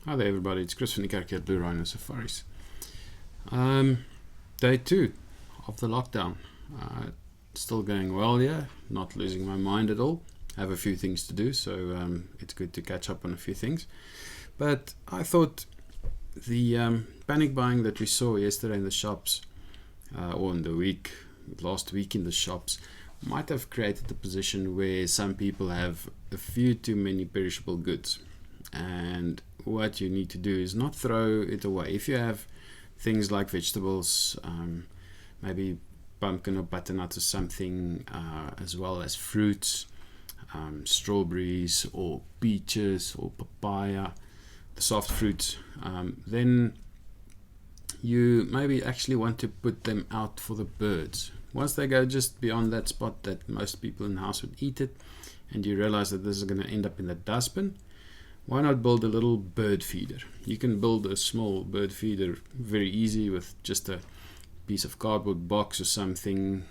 Hi there everybody, it's Chris van die Kerk here at Blue Rhino Safaris. Day 2 of the lockdown. Still going well here, not losing my mind at all. I have a few things to do, so it's good to catch up on a few things. But I thought the panic buying that we saw yesterday in the shops, or in the last week in the shops, might have created a position where some people have a few too many perishable goods. And what you need to do is not throw it away. If you have things like vegetables, maybe pumpkin or butternut or something, as well as fruits, strawberries or peaches or papaya, the soft fruits, then you maybe actually want to put them out for the birds. Once they go just beyond that spot that most people in the house would eat it, and you realize that this is going to end up in the dustbin, why not build a little bird feeder? You can build a small bird feeder very easy with just a piece of cardboard box or something.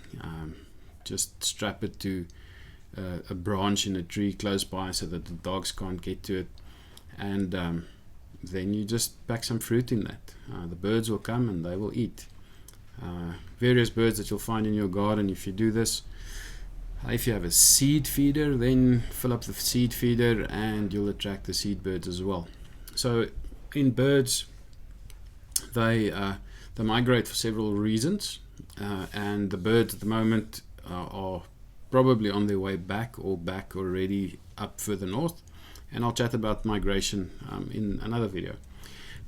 Just strap it to a branch in a tree close by so that the dogs can't get to it. And then you just pack some fruit in that. The birds will come and they will eat. Various birds that you'll find in your garden if you do this. If you have a seed feeder, then fill up the seed feeder and you'll attract the seed birds as well. So in birds, they migrate for several reasons, and the birds at the moment are probably on their way back or back already up further north, and I'll chat about migration in another video.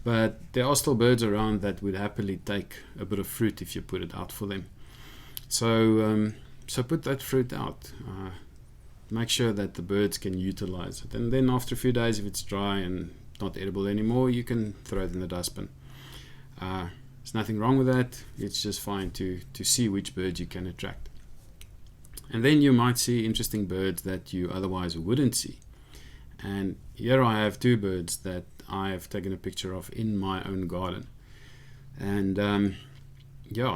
But there are still birds around that would happily take a bit of fruit if you put it out for them. So put that fruit out. Make sure that the birds can utilize it. And then after a few days, if it's dry and not edible anymore, you can throw it in the dustbin. There's nothing wrong with that. It's just fine to see which birds you can attract. And then you might see interesting birds that you otherwise wouldn't see. And here I have two birds that I have taken a picture of in my own garden. And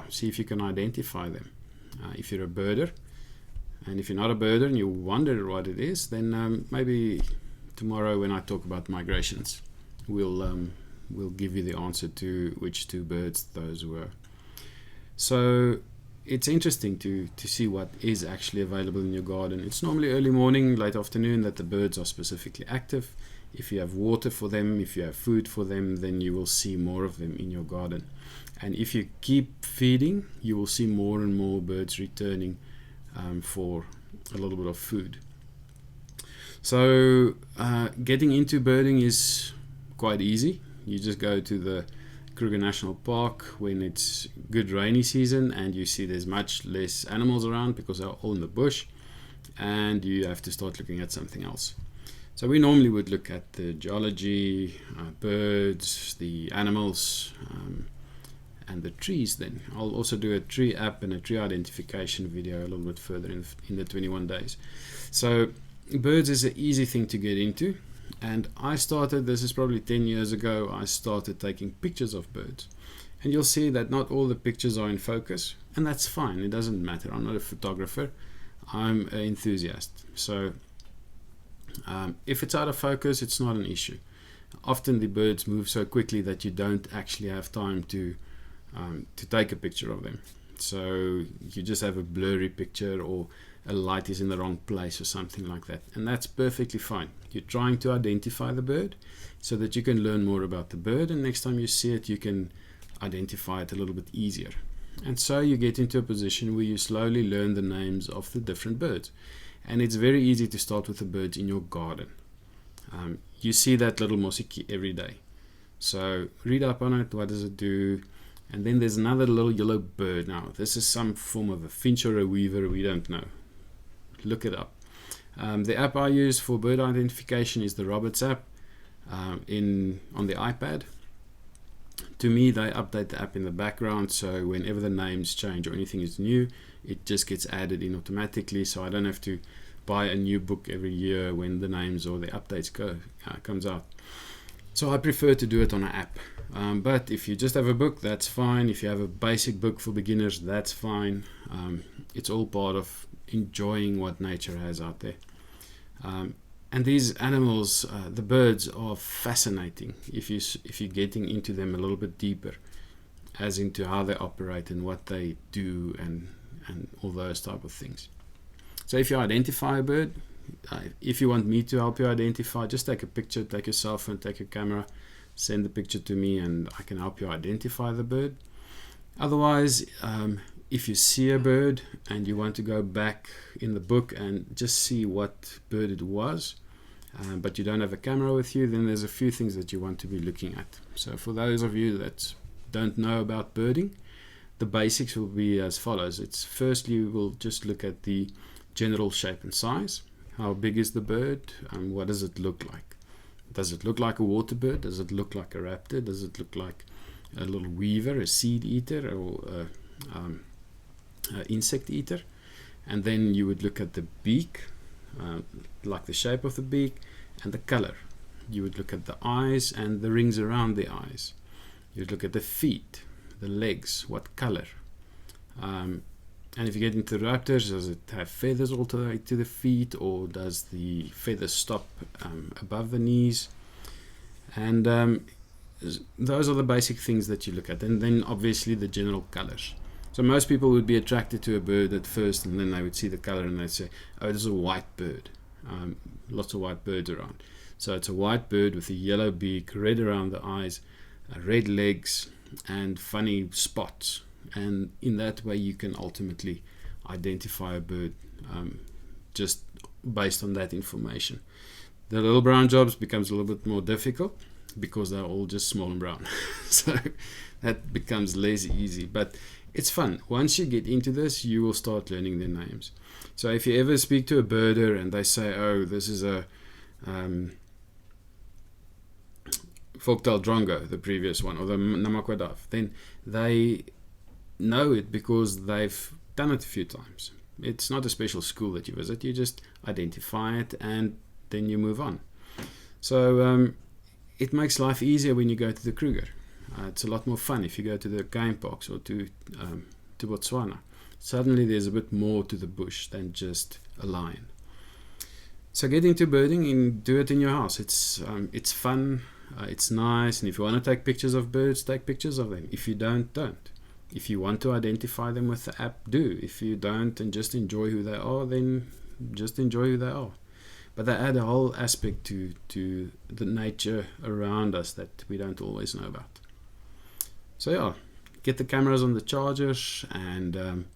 see if you can identify them. If you're a birder, and if you're not a birder and you wonder what it is, then maybe tomorrow when I talk about migrations, we'll give you the answer to which two birds those were. So it's interesting to see what is actually available in your garden. It's normally early morning, late afternoon that the birds are specifically active. If you have water for them, if you have food for them, then you will see more of them in your garden. And if you keep feeding, you will see more and more birds returning for a little bit of food. So getting into birding is quite easy. You just go to the Kruger National Park when it's good rainy season and you see there's much less animals around because they're all in the bush, and you have to start looking at something else. So we normally would look at the geology, birds, the animals, and the trees. Then I'll also do a tree app and a tree identification video a little bit further in the 21 days. So birds is an easy thing to get into, and I started, this is probably 10 years ago, I started taking pictures of birds. And you'll see that not all the pictures are in focus, and that's fine, it doesn't matter. I'm not a photographer, I'm an enthusiast. So if it's out of focus, it's not an issue. Often the birds move so quickly that you don't actually have time to take a picture of them. So you just have a blurry picture, or a light is in the wrong place or something like that, and that's perfectly fine. You're trying to identify the bird so that you can learn more about the bird, and next time you see it you can identify it a little bit easier. And so you get into a position where you slowly learn the names of the different birds, and it's very easy to start with the birds in your garden. You see that little mosiki every day, so read up on it. What does it do? And then there's another little yellow bird. Now this is some form of a finch or a weaver, we don't know. Look it up. The app I use for bird identification is the Roberts app on the iPad. To me, they update the app in the background, so whenever the names change or anything is new, it just gets added in automatically, so I don't have to buy a new book every year when the names or the updates comes out. So I prefer to do it on an app. But if you just have a book, that's fine. If you have a basic book for beginners, that's fine. It's all part of enjoying what nature has out there. And these animals, the birds, are fascinating if you're getting into them a little bit deeper, as into how they operate and what they do and all those type of things. So if you identify a bird, if you want me to help you identify, just take a picture, take your cell phone, take your camera, send the picture to me, and I can help you identify the bird. Otherwise, if you see a bird and you want to go back in the book and just see what bird it was, but you don't have a camera with you, then there's a few things that you want to be looking at. So for those of you that don't know about birding, the basics will be as follows. It's firstly, we'll just look at the general shape and size. How big is the bird? What does it look like? Does it look like a water bird? Does it look like a raptor? Does it look like a little weaver, a seed eater, or an insect eater? And then you would look at the beak, like the shape of the beak, and the color. You would look at the eyes and the rings around the eyes. You'd look at the feet, the legs, what color. And if you get into raptors, does it have feathers all the way to the feet, or does the feathers stop above the knees? And those are the basic things that you look at. And then obviously the general colors. So most people would be attracted to a bird at first, and then they would see the color and they'd say, oh, this is a white bird. Lots of white birds around. So it's a white bird with a yellow beak, red around the eyes, red legs, and funny spots. And in that way you can ultimately identify a bird just based on that information. The little brown jobs becomes a little bit more difficult because they're all just small and brown. So that becomes less easy, but it's fun. Once you get into this, you will start learning their names. So if you ever speak to a birder and they say, oh, this is a forktail drongo, the previous one, or the Namakwa, then they know it because they've done it a few times. It's not a special school that you visit, you just identify it and then you move on. So it makes life easier when you go to the Kruger. It's a lot more fun if you go to the game parks or to Botswana. Suddenly there's a bit more to the bush than just a lion. So get into birding and do it in your house. It's fun, it's nice, and if you want to take pictures of birds, take pictures of them. If you don't. If you want to identify them with the app, do. If you don't and just enjoy who they are, then just enjoy who they are. But they add a whole aspect to the nature around us that we don't always know about. So yeah, get the cameras on the chargers and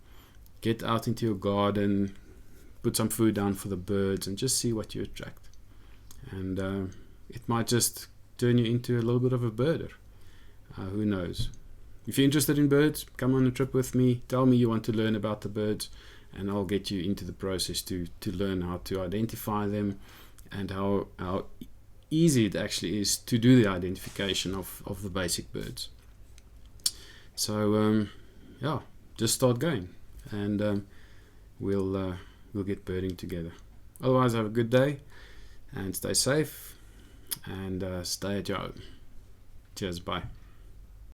get out into your garden, put some food down for the birds, and just see what you attract. And it might just turn you into a little bit of a birder. Who knows? If you're interested in birds, come on a trip with me. Tell me you want to learn about the birds, and I'll get you into the process to learn how to identify them and how easy it actually is to do the identification of the basic birds. So yeah, just start going, and we'll get birding together. Otherwise, have a good day and stay safe and stay at your home. Cheers, bye.